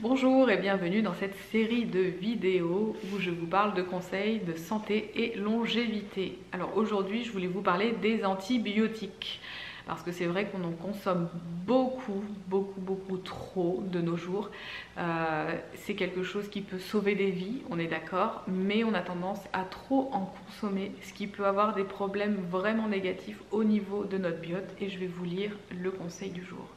Bonjour et bienvenue dans cette série de vidéos où je vous parle de conseils de santé et longévité. Alors aujourd'hui je voulais vous parler des antibiotiques parce que c'est vrai qu'on en consomme beaucoup trop de nos jours. C'est quelque chose qui peut sauver des vies, on est d'accord, mais on a tendance à trop en consommer, ce qui peut avoir des problèmes vraiment négatifs au niveau de notre biote et je vais vous lire le conseil du jour.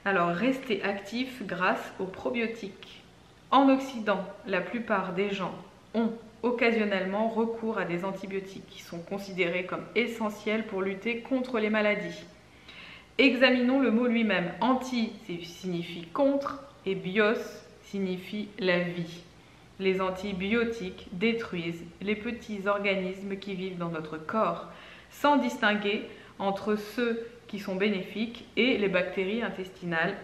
Alors, restez actif grâce aux probiotiques. En Occident, la plupart des gens ont occasionnellement recours à des antibiotiques qui sont considérés comme essentiels pour lutter contre les maladies. Examinons le mot lui-même. Anti signifie contre et bios signifie la vie. Les antibiotiques détruisent les petits organismes qui vivent dans notre corps, sans distinguer entre ceux qui sont bénéfiques et les bactéries intestinales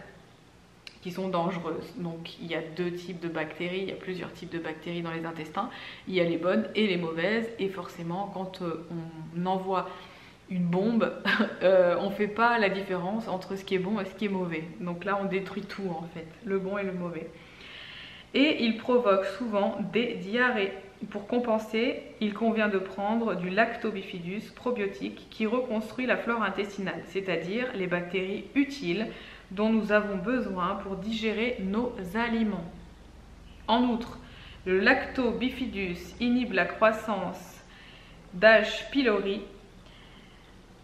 qui sont dangereuses. Donc il y a deux types de bactéries, il y a plusieurs types de bactéries dans les intestins. Il y a les bonnes et les mauvaises et forcément quand on envoie une bombe, on ne fait pas la différence entre ce qui est bon et ce qui est mauvais. Donc là on détruit tout en fait, le bon et le mauvais. Et il provoque souvent des diarrhées. Pour compenser, il convient de prendre du Lactobifidus probiotique qui reconstruit la flore intestinale, c'est-à-dire les bactéries utiles dont nous avons besoin pour digérer nos aliments. En outre, le Lactobifidus inhibe la croissance d'H. pylori,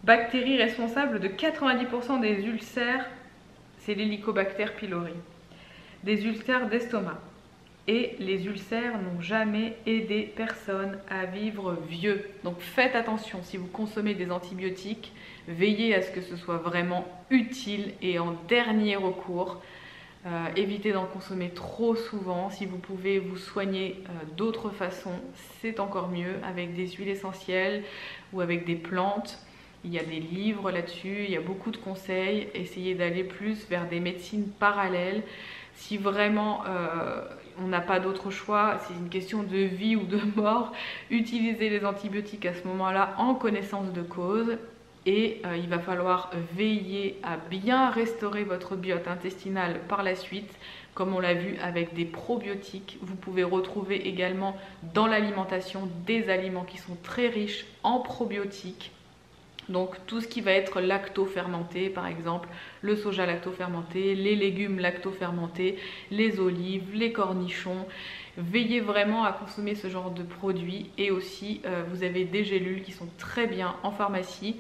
bactérie responsable de 90% des ulcères, c'est l'Helicobacter pylori, des ulcères d'estomac. Et les ulcères n'ont jamais aidé personne à vivre vieux. Donc faites attention, si vous consommez des antibiotiques, veillez à ce que ce soit vraiment utile et en dernier recours. Évitez d'en consommer trop souvent. Si vous pouvez vous soigner d'autres façons, c'est encore mieux, avec des huiles essentielles ou avec des plantes. Il y a des livres là-dessus, il y a beaucoup de conseils. Essayez d'aller plus vers des médecines parallèles. Si vraiment on n'a pas d'autre choix, c'est une question de vie ou de mort, utilisez les antibiotiques à ce moment-là en connaissance de cause. Et il va falloir veiller à bien restaurer votre biote intestinale par la suite, comme on l'a vu avec des probiotiques. Vous pouvez retrouver également dans l'alimentation des aliments qui sont très riches en probiotiques. Donc tout ce qui va être lacto-fermenté, par exemple le soja lacto-fermenté, les légumes lacto-fermentés, les olives, les cornichons. Veillez vraiment à consommer ce genre de produits et aussi vous avez des gélules qui sont très bien en pharmacie.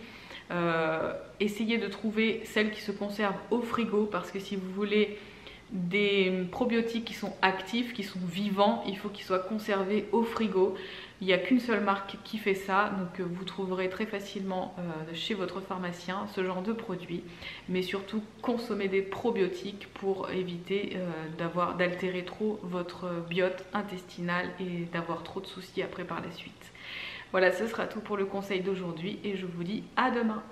Essayez de trouver celles qui se conservent au frigo parce que si vous voulez des probiotiques qui sont actifs, qui sont vivants, il faut qu'ils soient conservés au frigo. Il n'y a qu'une seule marque qui fait ça, donc vous trouverez très facilement chez votre pharmacien ce genre de produit. Mais surtout, consommez des probiotiques pour éviter d'altérer trop votre biote intestinale et d'avoir trop de soucis après par la suite. Voilà, ce sera tout pour le conseil d'aujourd'hui et je vous dis à demain.